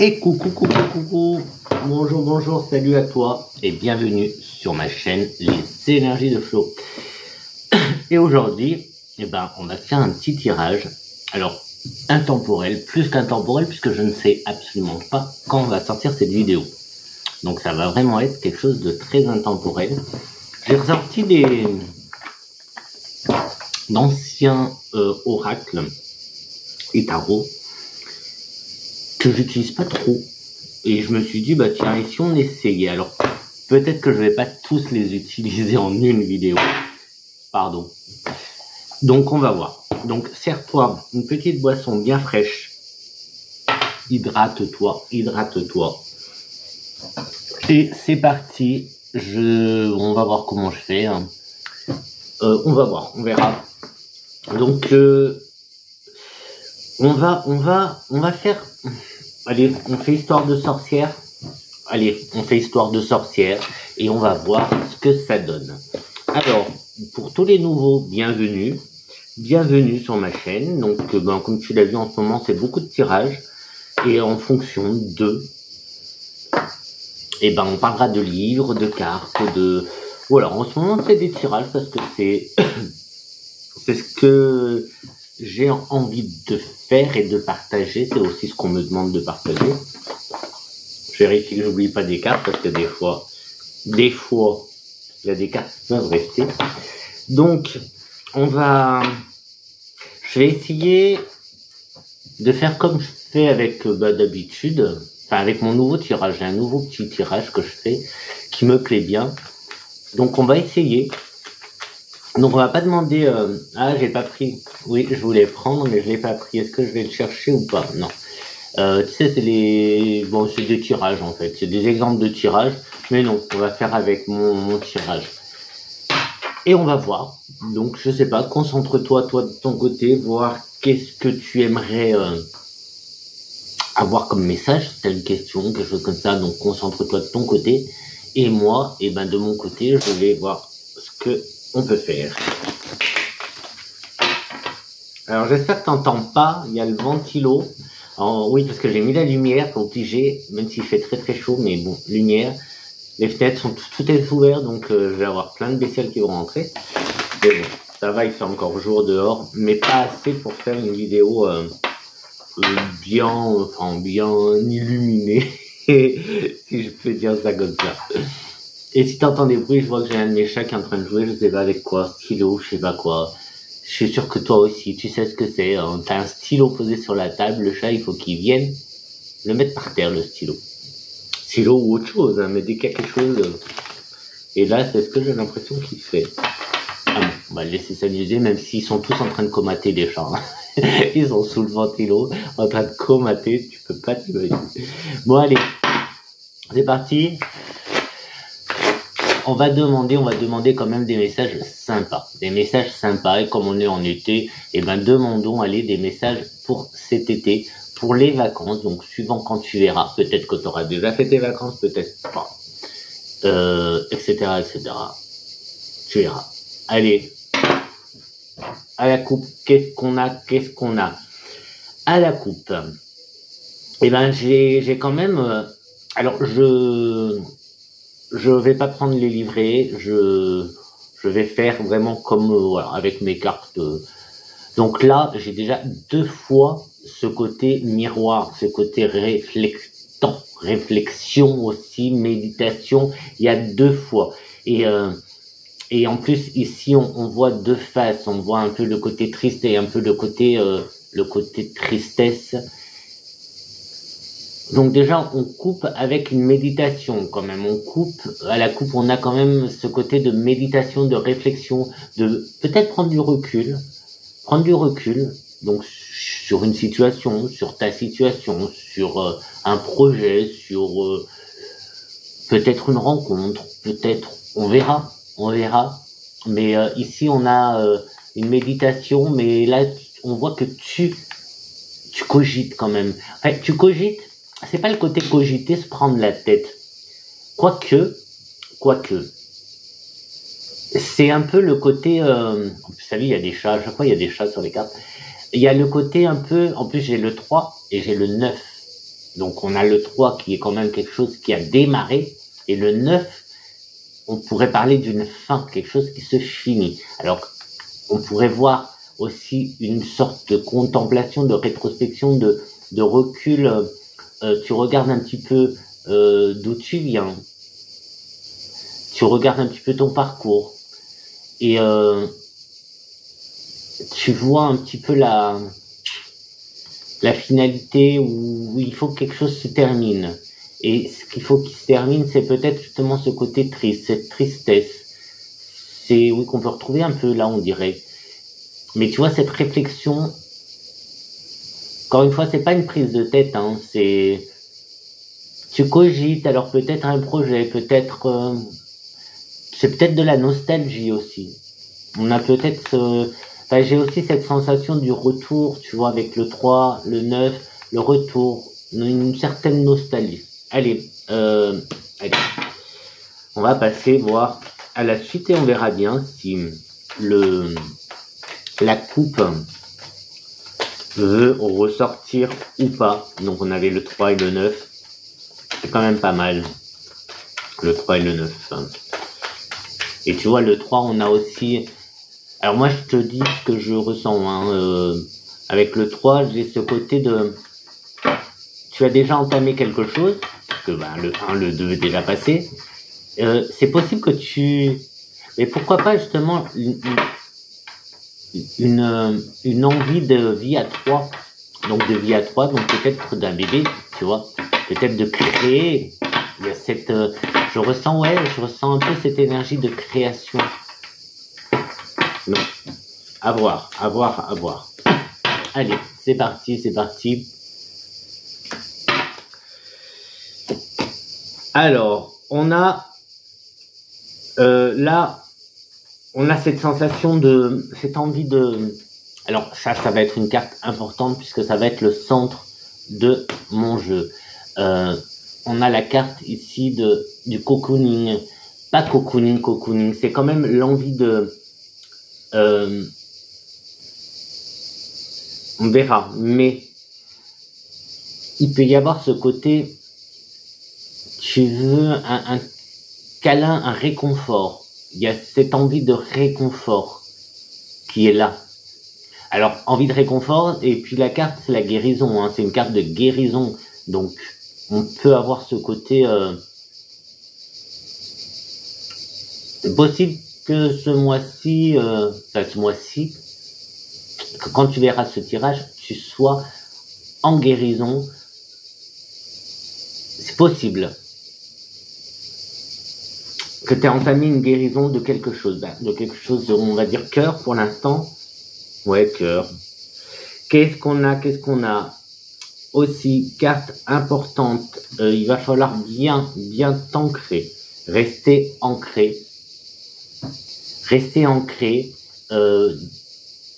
Et coucou, bonjour, salut à toi et bienvenue sur ma chaîne Les Énergies de Flo. Et aujourd'hui, on va faire un petit tirage, alors intemporel, plus qu'intemporel puisque je ne sais absolument pas quand on va sortir cette vidéo. Donc ça va vraiment être quelque chose de très intemporel. J'ai ressorti d'anciens oracles et tarots que j'utilise pas trop, et je me suis dit tiens, et si on essayait? Alors peut-être que je vais pas tous les utiliser en une vidéo, pardon. Donc on va voir. Donc sers-toi une petite boisson bien fraîche, hydrate-toi, et c'est parti. On va voir comment je fais, hein. On va voir, on verra. Donc on va faire, allez, on fait histoire de sorcière. Allez, on fait histoire de sorcière et on va voir ce que ça donne. Alors, pour tous les nouveaux, bienvenue sur ma chaîne. Donc, comme tu l'as vu en ce moment, c'est beaucoup de tirages. Et en fonction de, on parlera de livres, de cartes, voilà, en ce moment, c'est des tirages parce que c'est ce que j'ai envie de faire et de partager. C'est aussi ce qu'on me demande de partager. Je vérifie que j'oublie pas des cartes parce que des fois, il y a des cartes qui peuvent rester. Donc, je vais essayer de faire comme je fais avec d'habitude, avec mon nouveau tirage. J'ai un nouveau petit tirage que je fais qui me plaît bien. Donc, on va essayer. Donc, on va pas demander, j'ai pas pris. Oui, je voulais prendre, mais je l'ai pas pris. Est-ce que je vais le chercher ou pas? Non. Tu sais, c'est des tirages en fait. C'est des exemples de tirages. Mais non, on va faire avec mon tirage. Et on va voir. Donc, je sais pas, concentre-toi, toi, de ton côté, voir qu'est-ce que tu aimerais avoir comme message. Si t'as une question, quelque chose comme ça. Donc, concentre-toi de ton côté. Et moi, de mon côté, je vais voir ce que on peut faire. Alors, j'espère que t'entends pas. Il y a le ventilo. Oui, parce que j'ai mis la lumière, obligé, même s'il fait très très chaud, mais bon, lumière. Les fenêtres sont tout est ouvert, donc je vais avoir plein de bestioles qui vont rentrer. Mais bon, ça va, il fait encore jour dehors, mais pas assez pour faire une vidéo bien illuminée, si je peux dire ça comme ça. Et si t'entends des bruits, je vois que j'ai un de mes chats qui est en train de jouer, je sais pas avec quoi, stylo, je sais pas quoi. Je suis sûr que toi aussi, tu sais ce que c'est. T'as un stylo posé sur la table, le chat, il faut qu'il vienne le mettre par terre, le stylo. Stylo ou autre chose, hein, mais dès qu'il y a quelque chose. Et là, c'est ce que j'ai l'impression qu'il fait. Ah bon, on va le laisser s'amuser, même s'ils sont tous en train de comater les chats. Hein. Ils sont sous le ventilo, en train de comater, tu peux pas t'imaginer. Bon, allez, c'est parti. On va demander quand même des messages sympas. Et comme on est en été, demandons, des messages pour cet été, pour les vacances. Donc, suivant quand tu verras. Peut-être que tu auras déjà fait tes vacances, peut-être pas. Etc. Tu verras. Allez. À la coupe, qu'est-ce qu'on a? À la coupe. J'ai quand même, alors, je vais pas prendre les livrets, je vais faire vraiment comme avec mes cartes. Donc là, j'ai déjà 2 fois ce côté miroir, ce côté réflexion aussi, méditation. Il y a 2 fois. Et en plus ici, on voit 2 faces. On voit un peu le côté triste et un peu le côté tristesse. Donc déjà, on coupe avec une méditation quand même. À la coupe, on a quand même ce côté de méditation, de réflexion, de peut-être prendre du recul. Donc sur une situation, sur ta situation, sur un projet, sur peut-être une rencontre, on verra. Mais ici, on a une méditation, mais là, on voit que tu cogites quand même. Enfin, tu cogites. C'est pas le côté cogiter, se prendre la tête. Quoique, c'est un peu le côté, vous savez, il y a des chats, à chaque fois il y a des chats sur les cartes. Il y a le côté un peu, en plus j'ai le 3 et j'ai le 9. Donc on a le 3 qui est quand même quelque chose qui a démarré, et le 9, on pourrait parler d'une fin, quelque chose qui se finit. Alors on pourrait voir aussi une sorte de contemplation, de rétrospection, de recul. Tu regardes un petit peu d'où tu viens, tu regardes un petit peu ton parcours, et tu vois un petit peu la finalité où il faut que quelque chose se termine. Et ce qu'il faut qu'il se termine, c'est peut-être justement ce côté triste, cette tristesse. C'est, oui, qu'on peut retrouver un peu là, on dirait. Mais tu vois, cette réflexion, encore une fois, c'est pas une prise de tête, hein, c'est, tu cogites, alors peut-être un projet, peut-être, c'est peut-être de la nostalgie aussi. On a peut-être, j'ai aussi cette sensation du retour, tu vois, avec le 3, le 9, le retour, une certaine nostalgie. Allez, allez, on va passer voir à la suite et on verra bien si la coupe veut ressortir ou pas. Donc on avait le 3 et le 9, c'est quand même pas mal, le 3 et le 9. Et tu vois, le 3, on a aussi... Alors moi, je te dis ce que je ressens. Hein. Avec le 3, j'ai ce côté de... Tu as déjà entamé quelque chose, parce que le 1, le 2 est déjà passé. C'est possible que tu... Mais pourquoi pas justement une envie de vie à 3. Donc de vie à 3, donc peut-être d'un bébé, tu vois. Peut-être de créer. Il y a cette... je ressens un peu cette énergie de création. Non. À voir. Allez, c'est parti. Alors, on a là, on a cette sensation cette envie de... Alors ça va être une carte importante puisque ça va être le centre de mon jeu. On a la carte ici du cocooning. Pas cocooning, c'est quand même l'envie de... on verra, mais il peut y avoir ce côté, tu veux un câlin, un réconfort. Il y a cette envie de réconfort qui est là. Alors, envie de réconfort, et puis la carte, c'est la guérison, hein, c'est une carte de guérison. Donc, on peut avoir ce côté... c'est possible que ce mois-ci, que quand tu verras ce tirage, tu sois en guérison. C'est possible que tu aies entamé une guérison de quelque chose, on va dire cœur pour l'instant. Ouais, cœur. Qu'est-ce qu'on a aussi, carte importante, il va falloir bien t'ancrer, rester ancré,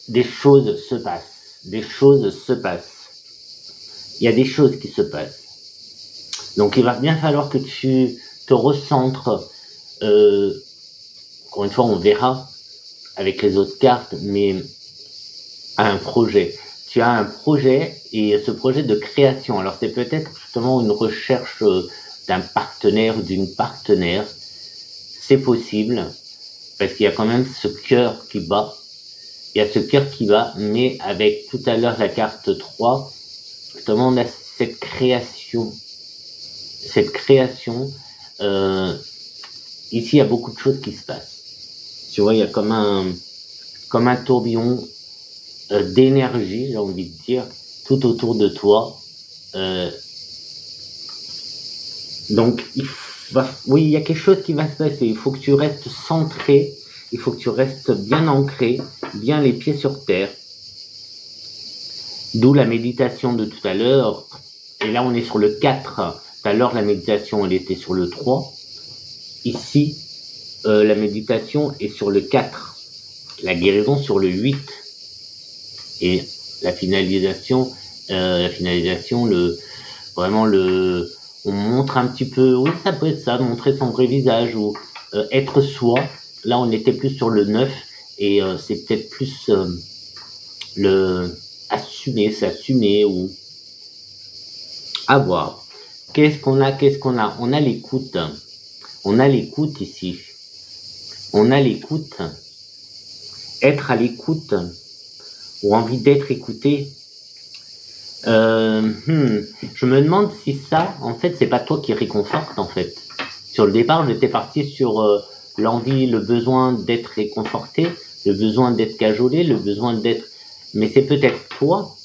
des choses se passent, il y a des choses qui se passent. Donc il va bien falloir que tu te recentres, encore une fois on verra avec les autres cartes, mais à un projet. Tu as un projet, et ce projet de création, alors c'est peut-être justement une recherche d'un partenaire, d'une partenaire, c'est possible, parce qu'il y a quand même ce cœur qui bat, mais avec tout à l'heure la carte 3, justement on a cette création, ici il y a beaucoup de choses qui se passent, tu vois, il y a comme un tourbillon d'énergie, j'ai envie de dire, tout autour de toi. Donc, il y a quelque chose qui va se passer. Il faut que tu restes centré, il faut que tu restes bien ancré, bien les pieds sur terre. D'où la méditation de tout à l'heure. Et là, on est sur le 4. Tout à l'heure, la méditation, elle était sur le 3. Ici, la méditation est sur le 4. La guérison sur le 8. Et la finalisation, on montre un petit peu, oui, ça peut être ça, montrer son vrai visage ou être soi. Là, on était plus sur le 9 et c'est peut-être plus assumer, s'assumer ou avoir. Qu'est-ce qu'on a? Qu'est-ce qu'on a? On a l'écoute. On a l'écoute ici. On a l'écoute. Être à l'écoute ou envie d'être écouté. Je me demande si ça, en fait, c'est pas toi qui réconforte, en fait. Sur le départ, j'étais parti sur l'envie, le besoin d'être réconforté, le besoin d'être cajolé, le besoin d'être... Mais c'est peut-être toi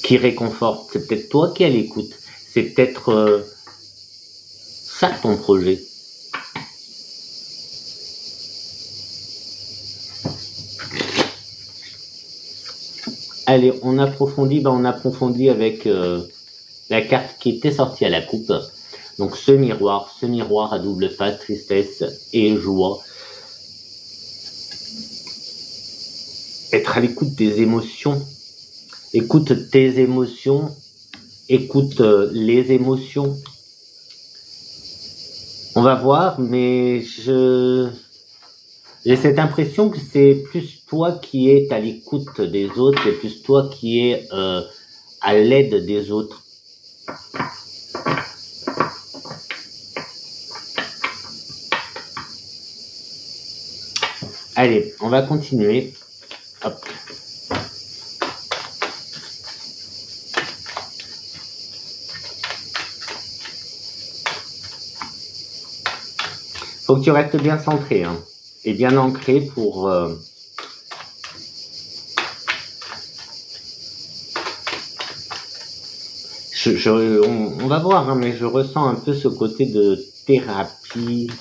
qui réconforte, c'est peut-être toi qui es à l'écoute, c'est peut-être ça ton projet. Allez, on approfondit avec la carte qui était sortie à la coupe. Donc ce miroir à double face, tristesse et joie. Être à l'écoute des émotions. Écoute tes émotions, écoute les émotions. On va voir, mais j'ai cette impression que c'est plus toi qui es à l'écoute des autres, c'est plus toi qui es à l'aide des autres. Allez, on va continuer. Hop. Faut que tu restes bien centré, hein, et bien ancré pour on va voir, hein, mais je ressens un peu ce côté de thérapie,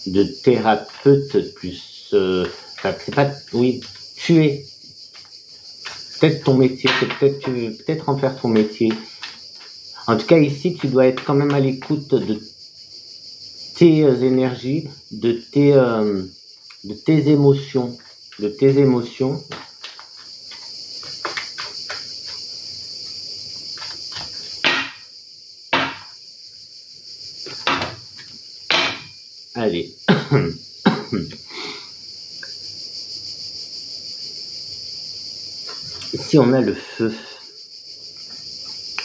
de thérapeute plus. C'est pas, oui, tu es. Peut-être ton métier, c'est peut-être en faire ton métier. En tout cas, ici, tu dois être quand même à l'écoute de tes énergies, de tes émotions, Allez. Ici, on a le feu.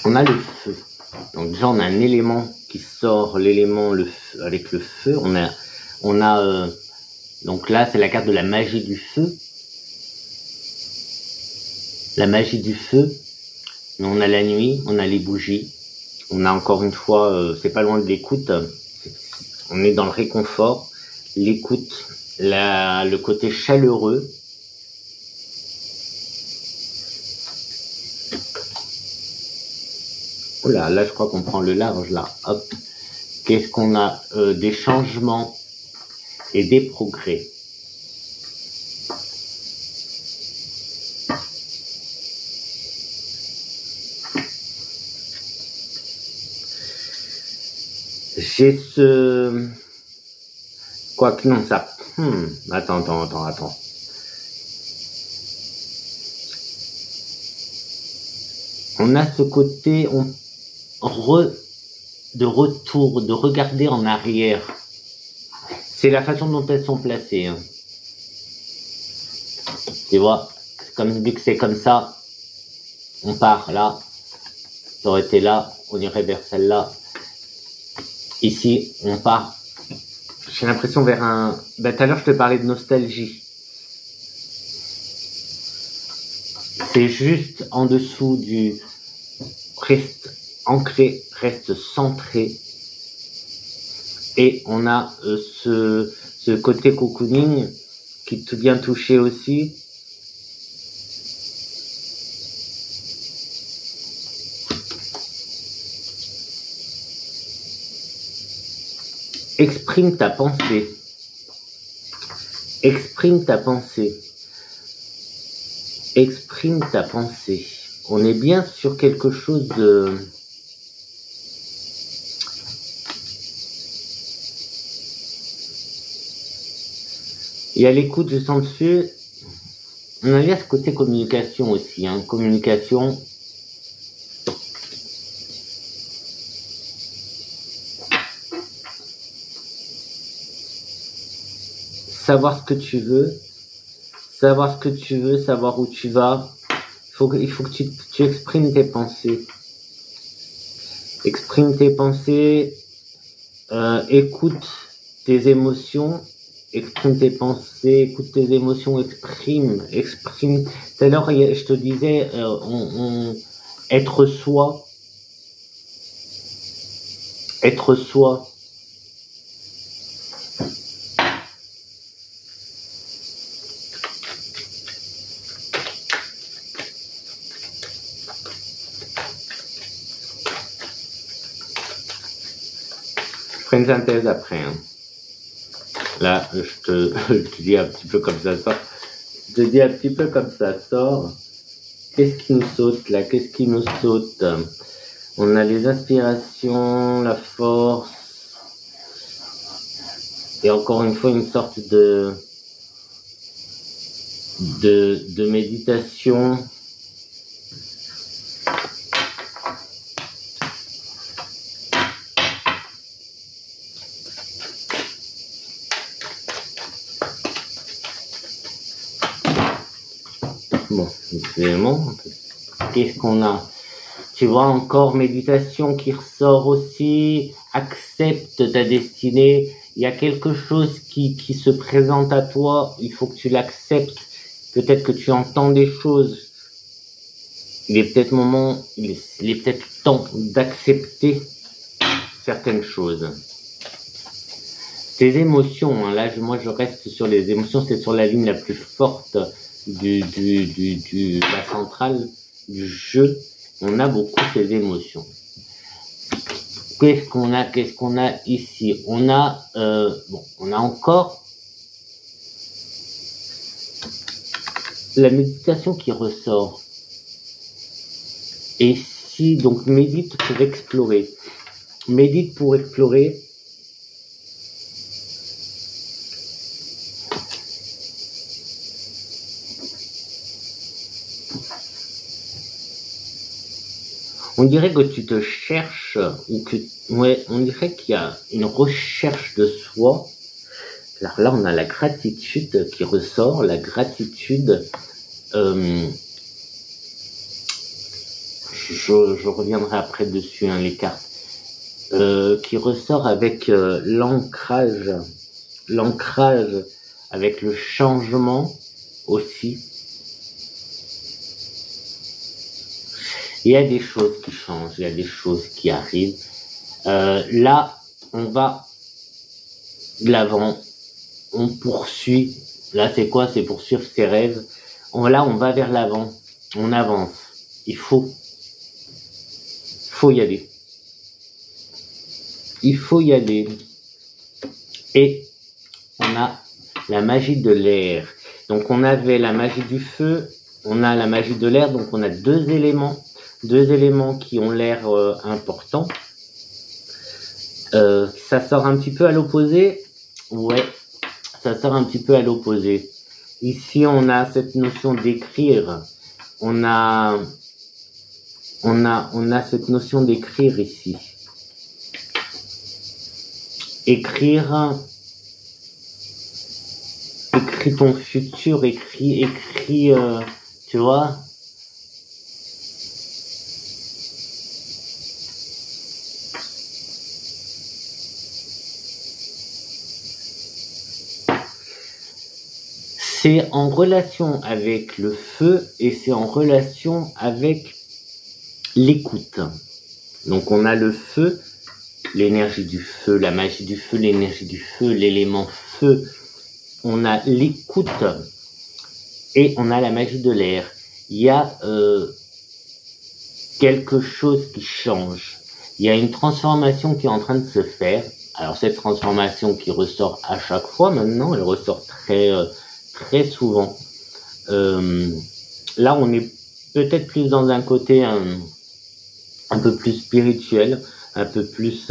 On a le feu. Donc déjà, on a un élément qui sort, l'élément avec le feu. On a donc là, c'est la carte de la magie du feu. La magie du feu. Mais on a la nuit, on a les bougies. On a encore une fois, c'est pas loin de l'écoute. On est dans le réconfort, l'écoute, le côté chaleureux. Oh là, je crois qu'on prend le large, là. Hop. Qu'est-ce qu'on a? Des changements et des progrès. J'ai ce... Quoique non, ça... Attends. On a ce côté de retour, de regarder en arrière. C'est la façon dont elles sont placées. Hein. Tu vois, vu que c'est comme ça, on part là. Ça aurait été là, on irait vers celle-là. Ici, on part. J'ai l'impression vers un... tout à l'heure, je te parlais de nostalgie. C'est juste en dessous du... Reste ancré, reste centré. Et on a ce côté cocooning qui te vient toucher aussi. Exprime ta pensée. Exprime ta pensée. Exprime ta pensée. On est bien sur quelque chose de... Et à l'écoute, je sens dessus, on a bien ce côté communication aussi. Hein. Communication... Savoir ce que tu veux, savoir ce que tu veux, savoir où tu vas. Il faut que tu exprimes tes pensées. Exprime tes pensées, écoute tes émotions, exprime tes pensées, écoute tes émotions, exprime. Tout à l'heure, je te disais, être soi. Être soi. Je ferai une synthèse après. Hein. Là, je te dis un petit peu comme ça sort. Je te dis un petit peu comme ça sort. Qu'est-ce qui nous saute là? Qu'est-ce qui nous saute? On a les inspirations, la force. Et encore une fois, une sorte de méditation. Bon, évidemment, qu'est-ce qu'on a? Tu vois encore méditation qui ressort aussi, accepte ta destinée. Il y a quelque chose qui se présente à toi, il faut que tu l'acceptes. Peut-être que tu entends des choses. Il est peut-être temps d'accepter certaines choses. Tes émotions, hein, là, moi je reste sur les émotions, c'est sur la ligne la plus forte la centrale du jeu. On a beaucoup ces émotions. Qu'est-ce qu'on a ici? On a encore la méditation qui ressort. Et si, donc, médite pour explorer. Médite pour explorer. On dirait que tu te cherches, on dirait qu'il y a une recherche de soi. Alors là, on a la gratitude qui ressort, la gratitude. Je reviendrai après dessus, hein, les cartes, qui ressort avec l'ancrage avec le changement aussi. Il y a des choses qui changent, il y a des choses qui arrivent. Là, on va de l'avant, on poursuit. Là, c'est quoi? C'est poursuivre ses rêves. Là, on va vers l'avant, on avance. Il faut y aller. Il faut y aller. Et on a la magie de l'air. Donc, on avait la magie du feu, on a la magie de l'air. Donc, on a deux éléments qui ont l'air importants. Ça sort un petit peu à l'opposé. Ouais, ça sort un petit peu à l'opposé. Ici, on a cette notion d'écrire. On a cette notion d'écrire ici. Écrire ton futur, écris, tu vois. C'est en relation avec le feu et c'est en relation avec l'écoute. Donc on a le feu, l'énergie du feu, la magie du feu, l'énergie du feu, l'élément feu. On a l'écoute et on a la magie de l'air. Il y a quelque chose qui change. Il y a une transformation qui est en train de se faire. Alors cette transformation qui ressort à chaque fois maintenant, elle ressort très souvent. Là, on est peut-être plus dans un côté un peu plus spirituel, un peu plus,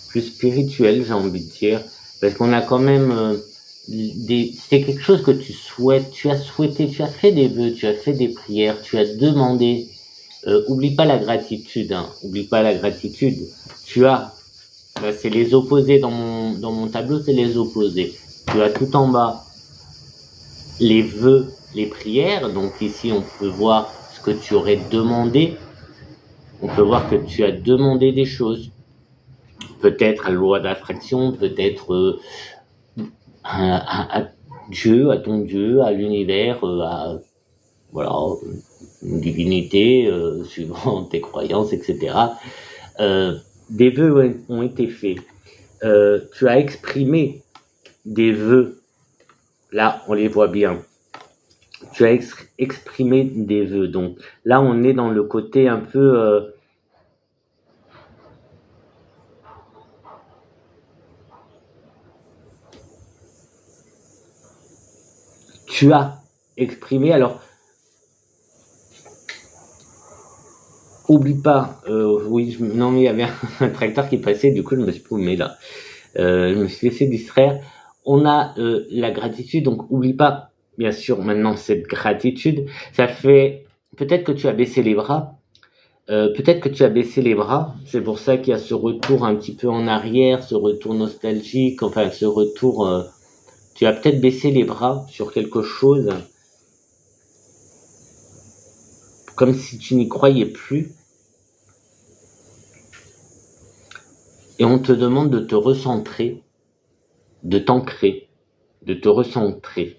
plus spirituel, j'ai envie de dire, parce qu'on a quand même c'est quelque chose que tu souhaites, tu as souhaité, tu as fait des vœux, tu as fait des prières, tu as demandé. Oublie pas la gratitude, hein. Oublie pas la gratitude. Tu as, c'est les opposés dans mon tableau, c'est les opposés. Tu as tout en bas les vœux, les prières. Donc ici, on peut voir ce que tu aurais demandé. On peut voir que tu as demandé des choses. Peut-être à la loi d'attraction, peut-être à Dieu, à ton Dieu, à l'univers, à voilà, une divinité, suivant tes croyances, etc. Des vœux ont été faits. Tu as exprimé des vœux. Là, on les voit bien. Tu as exprimé des vœux. Donc là, on est dans le côté un peu... tu as exprimé. Alors, oublie pas. Oui, non, mais il y avait un tracteur qui passait. Du coup, je me suis paumé là. Je me suis laissé distraire. On a la gratitude. Donc, oublie pas. Bien sûr, maintenant, cette gratitude, ça fait... Peut-être que tu as baissé les bras. Peut-être que tu as baissé les bras, c'est pour ça qu'il y a ce retour un petit peu en arrière, ce retour nostalgique, enfin ce retour, tu as peut-être baissé les bras sur quelque chose, comme si tu n'y croyais plus, et on te demande de te recentrer, de t'ancrer, de te recentrer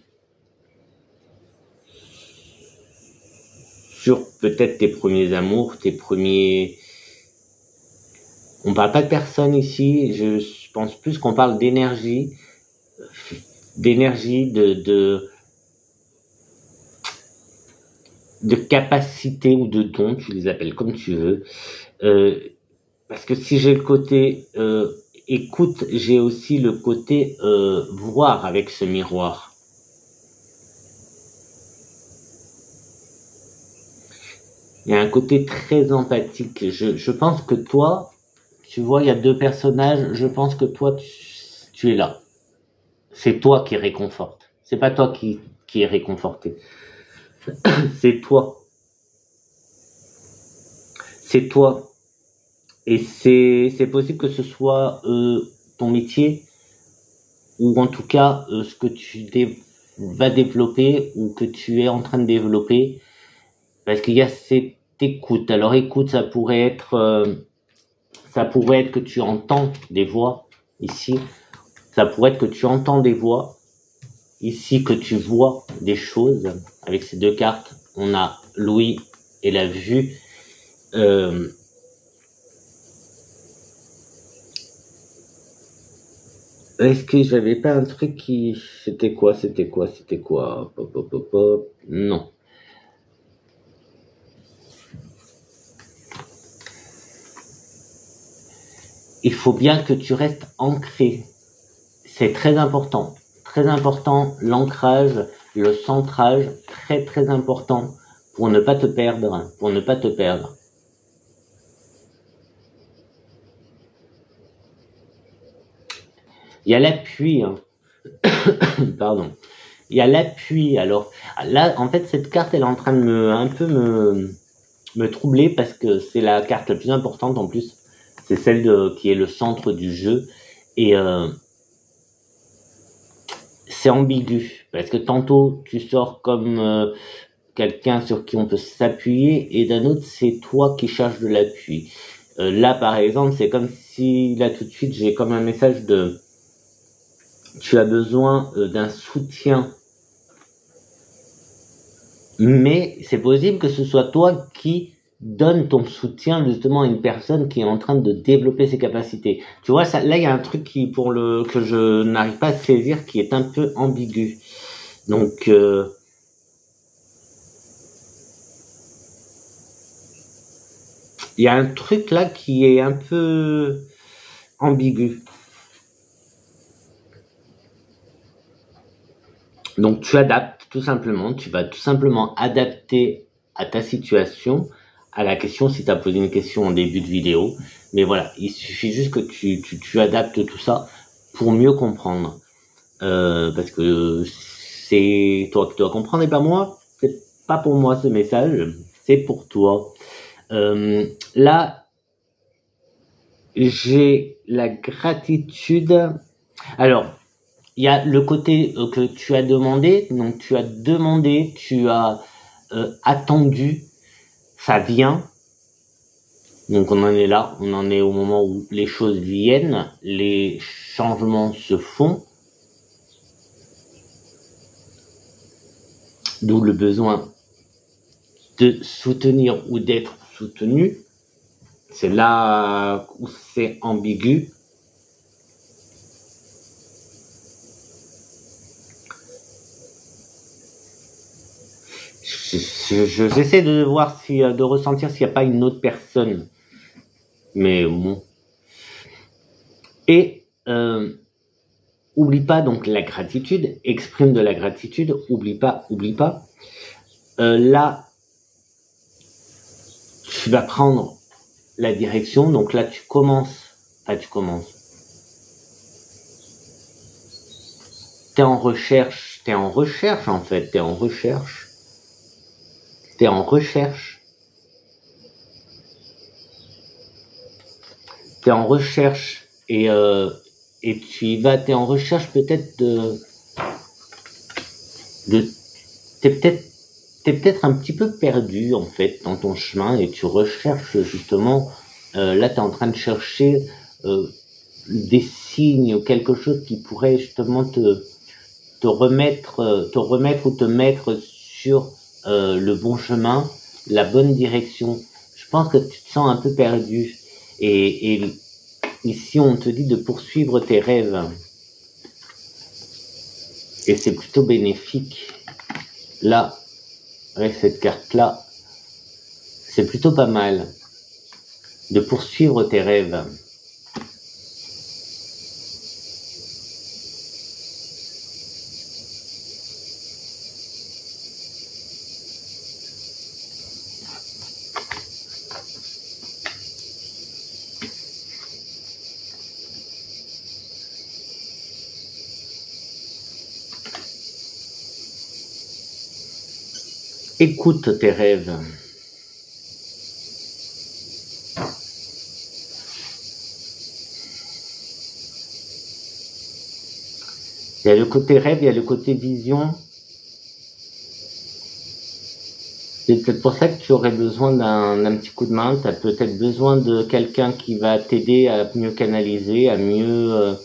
sur peut-être tes premiers amours, tes premiers... On parle pas de personne ici, je pense plus qu'on parle d'énergie, de capacité ou de don, tu les appelles comme tu veux. Parce que si j'ai le côté écoute, j'ai aussi le côté voir avec ce miroir. Il y a un côté très empathique. Je pense que toi, tu vois, il y a deux personnages, je pense que toi, tu es là. C'est toi qui réconforte. C'est pas toi qui est réconforté. C'est toi. C'est toi. Et c'est possible que ce soit ton métier, ou en tout cas ce que tu vas développer, ou que tu es en train de développer, parce qu'il y a cette écoute. Alors écoute, ça pourrait être que tu entends des voix ici, ça pourrait être que tu entends des voix ici, que tu vois des choses. Avec ces deux cartes, on a l'ouïe et la vue. Est-ce que j'avais pas un truc qui... C'était quoi? Pop, pop, pop, pop. Non. Il faut bien que tu restes ancré. C'est très important. Très important, l'ancrage, le centrage, très très important pour ne pas te perdre, pour ne pas te perdre. Il y a l'appui, hein. Pardon. Il y a l'appui. Alors là, en fait, cette carte, elle est en train de me troubler parce que c'est la carte la plus importante en plus. C'est celle qui est le centre du jeu. Et c'est ambigu parce que tantôt tu sors comme quelqu'un sur qui on peut s'appuyer, et d'un autre c'est toi qui cherches de l'appui. Là par exemple, c'est comme si là tout de suite j'ai comme un message de tu as besoin d'un soutien, mais c'est possible que ce soit toi qui donne ton soutien justement à une personne qui est en train de développer ses capacités. Tu vois, ça, là il y a un truc que je n'arrive pas à saisir, qui est un peu ambigu. Donc il y a un truc là qui est un peu ambigu. Donc tu adaptes tout simplement, tu vas tout simplement adapter à ta situation, à la question si tu as posé une question en début de vidéo. Mais voilà, il suffit juste que tu adaptes tout ça pour mieux comprendre. Parce que c'est toi qui dois comprendre et pas moi. C'est pas pour moi ce message, c'est pour toi. Là, j'ai la gratitude. Alors, il y a le côté que tu as demandé, donc tu as demandé, tu as attendu, ça vient. Donc on en est là, on en est au moment où les choses viennent, les changements se font, d'où le besoin de soutenir ou d'être soutenu. C'est là où c'est ambigu. J'essaie de voir si, de ressentir s'il n'y a pas une autre personne. Mais bon. Et oublie pas donc la gratitude, exprime de la gratitude, oublie pas. Là, tu vas prendre la direction, donc là tu commences. T'es en recherche en fait, t'es en recherche. Et tu y vas, t'es en recherche peut-être t'es peut-être un petit peu perdu en fait dans ton chemin et tu recherches justement, là t'es en train de chercher des signes ou quelque chose qui pourrait justement te remettre ou te mettre sur le bon chemin, la bonne direction. Je pense que tu te sens un peu perdu et ici on te dit de poursuivre tes rêves et c'est plutôt bénéfique. Là, avec cette carte-là, c'est plutôt pas mal de poursuivre tes rêves. Écoute tes rêves. Il y a le côté rêve, il y a le côté vision. C'est peut-être pour ça que tu aurais besoin d'un petit coup de main. Tu as peut-être besoin de quelqu'un qui va t'aider à mieux canaliser, à mieux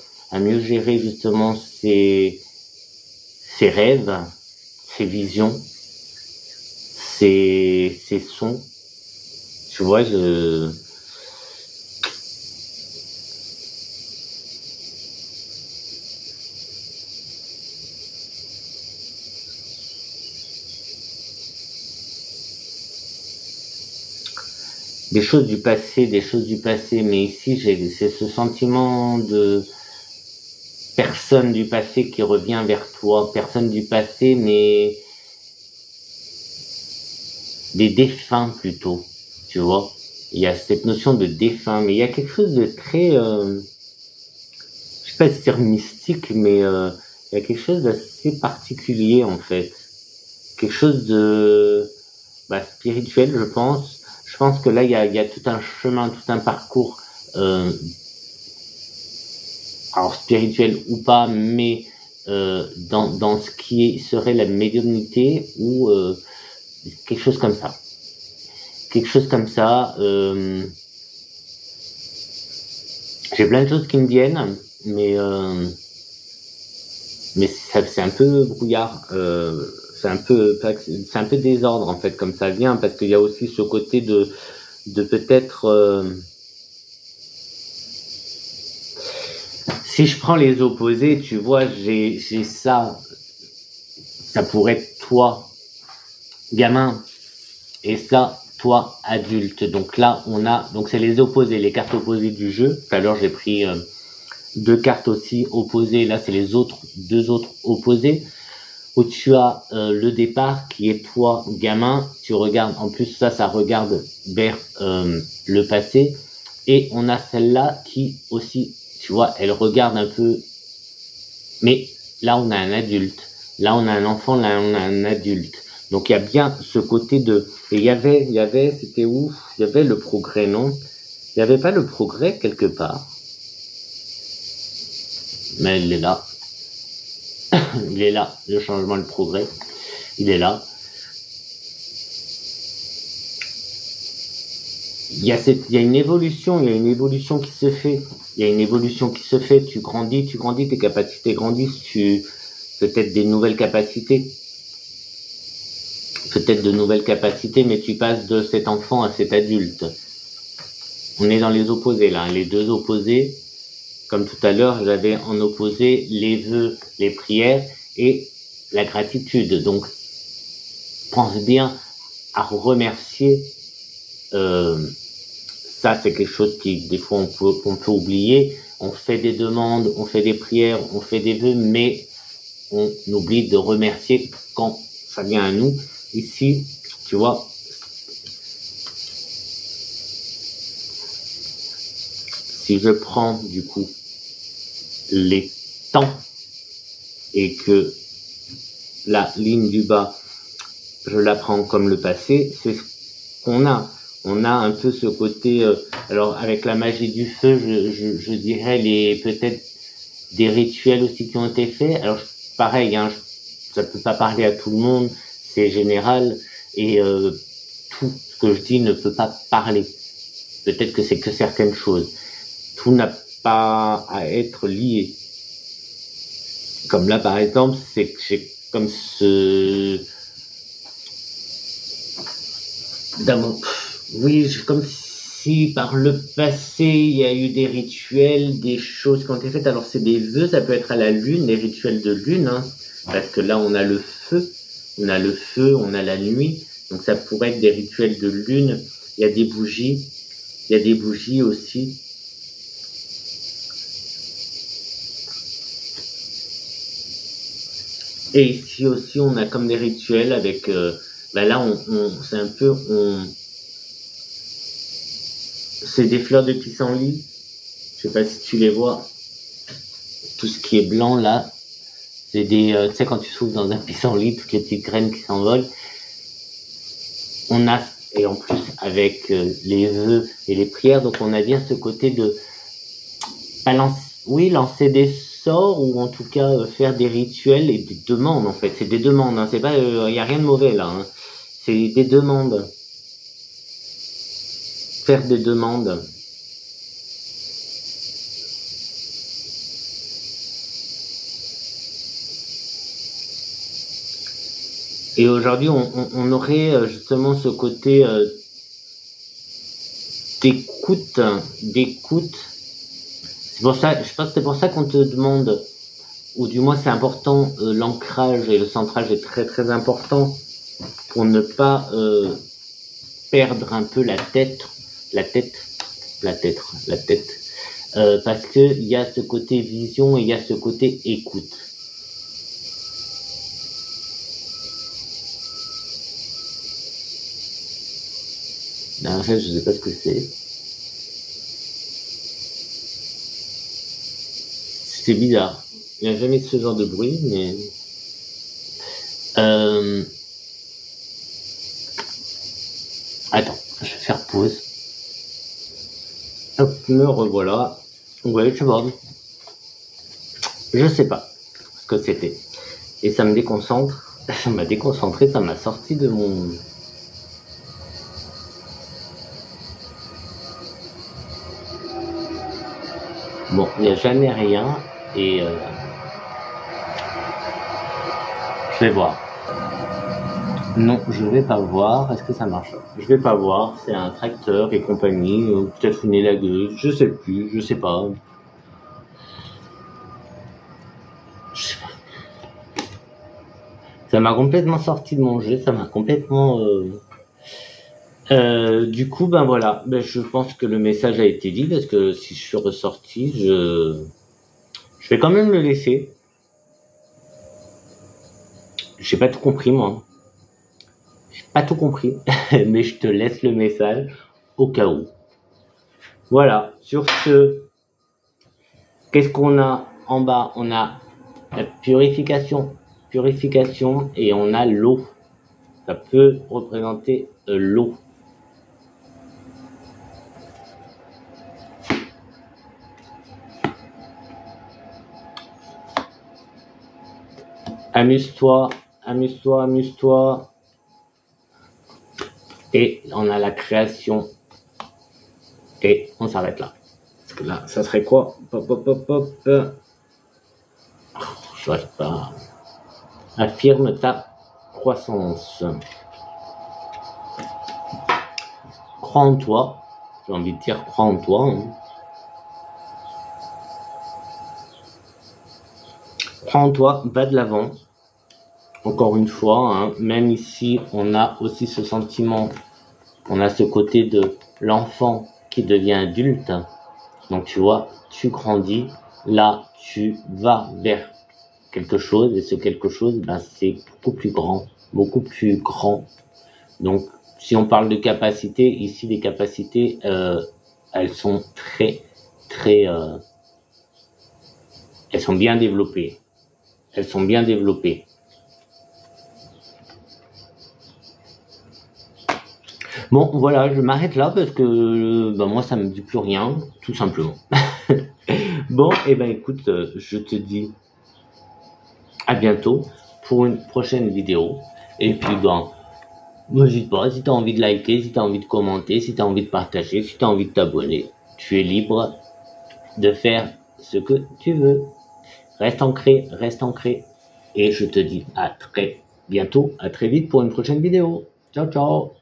gérer justement ses rêves, ses visions. Ces sons, tu vois, des choses du passé, mais ici c'est ce sentiment de personne du passé qui revient vers toi, personne du passé, mais des défunts plutôt, tu vois. Il y a cette notion de défunt, mais il y a quelque chose de très, je sais pas si c'est mystique, mais il y a quelque chose d'assez particulier en fait, quelque chose de spirituel, je pense. Je pense que là il y a tout un chemin, tout un parcours, alors spirituel ou pas, mais dans ce qui serait la médiumnité ou quelque chose comme ça. J'ai plein de choses qui me viennent, mais c'est un peu brouillard. C'est un peu désordre en fait comme ça vient, parce qu'il y a aussi ce côté de peut-être si je prends les opposés, tu vois, j'ai ça pourrait être toi gamin et ça toi adulte. Donc là donc c'est les opposés, les cartes opposées du jeu. Tout à l'heure j'ai pris deux cartes aussi opposées, là c'est les deux autres opposés, où tu as le départ qui est toi gamin, tu regardes, en plus ça regarde vers le passé, et on a celle-là qui aussi, tu vois, elle regarde un peu, mais là on a un adulte, là on a un enfant, là on a un adulte. Donc il y a bien ce côté de... Et il y avait, c'était où? Il y avait le progrès, non? Il n'y avait pas le progrès quelque part? Mais elle est là. Il est là, le changement, le progrès. Il est là. Il y a une évolution, il y a une évolution qui se fait. Il y a une évolution qui se fait. Tu grandis, tes capacités grandissent, peut-être des nouvelles capacités. Peut-être de nouvelles capacités, mais tu passes de cet enfant à cet adulte. On est dans les opposés là, les deux opposés. Comme tout à l'heure, j'avais en opposé les vœux, les prières et la gratitude. Donc, pense bien à remercier. Ça, c'est quelque chose qui, des fois, on peut oublier. On fait des demandes, on fait des prières, on fait des vœux, mais on oublie de remercier quand ça vient à nous. Ici, tu vois, si je prends, du coup, les temps et que la ligne du bas, je la prends comme le passé, c'est ce qu'on a. On a un peu ce côté, alors avec la magie du feu, je dirais peut-être des rituels aussi qui ont été faits. Alors pareil, hein, ça peut pas parler à tout le monde, c'est général et tout ce que je dis ne peut pas parler. Peut-être que c'est que certaines choses. Tout n'a pas à être lié. Comme là, par exemple, c'est que j'ai comme oui, comme si par le passé, il y a eu des rituels, des choses qui ont été faites. Alors, c'est des vœux, ça peut être à la lune, les rituels de lune, hein, parce que là, on a le feu, on a la nuit. Donc, ça pourrait être des rituels de lune. Il y a des bougies aussi. Et ici aussi, on a comme des rituels avec, là, c'est un peu, c'est des fleurs de pissenlit. Je sais pas si tu les vois. Tout ce qui est blanc là, c'est des, tu sais quand tu souffles dans un pissenlit, toutes les petites graines qui s'envolent. On a, et en plus avec les vœux et les prières, donc on a bien ce côté de lancer des sorts ou en tout cas faire des rituels et des demandes en fait. C'est des demandes, hein. C'est pas, y a rien de mauvais là. Hein. C'est des demandes. Faire des demandes. Et aujourd'hui, on aurait justement ce côté d'écoute. C'est pour ça, je pense que c'est pour ça qu'on te demande, ou du moins c'est important, l'ancrage et le centrage est très très important pour ne pas perdre un peu la tête, parce que il y a ce côté vision et il y a ce côté écoute. En fait, je sais pas ce que c'est. C'est bizarre. Il n'y a jamais de ce genre de bruit, mais... Attends, je vais faire pause. Hop, me revoilà. Ouais, je vois. Je sais pas ce que c'était. Et ça me déconcentre. Ça m'a déconcentré, ça m'a sorti de mon... Bon, il n'y a jamais rien et je vais voir. Non, je vais pas voir. Est-ce que ça marche? Je vais pas voir. C'est un tracteur et compagnie, peut-être une élagueuse, je sais plus, je sais pas. Ça m'a complètement sorti de mon jeu, ça m'a complètement... du coup, ben voilà, je pense que le message a été dit parce que si je suis ressorti, je vais quand même le laisser. J'ai pas tout compris moi, j'ai pas tout compris, mais je te laisse le message au cas où. Voilà. Sur ce, qu'est-ce qu'on a en bas? On a la purification, et on a l'eau. Ça peut représenter l'eau. Amuse-toi, amuse-toi, amuse-toi. Et on a la création. Et on s'arrête là. Parce que là, ça serait quoi? Hop, hop, hop, hop. Oh, je reste pas. Affirme ta croissance. Crois en toi. J'ai envie de dire crois en toi. Hein. Crois en toi, va de l'avant. Encore une fois, hein, même ici, on a aussi ce sentiment, on a ce côté de l'enfant qui devient adulte. Donc tu vois, tu grandis, là, tu vas vers quelque chose, et ce quelque chose, ben, c'est beaucoup plus grand, beaucoup plus grand. Donc, si on parle de capacité, ici, les capacités, elles sont elles sont bien développées. Elles sont bien développées. Bon, voilà, je m'arrête là parce que ben, moi, ça me dit plus rien, tout simplement. Bon, et ben écoute, je te dis à bientôt pour une prochaine vidéo. Et puis, ben, n'hésite pas, si tu as envie de liker, si tu as envie de commenter, si tu as envie de partager, si tu as envie de t'abonner, tu es libre de faire ce que tu veux. Reste ancré, reste ancré. Et je te dis à très bientôt, à très vite pour une prochaine vidéo. Ciao, ciao!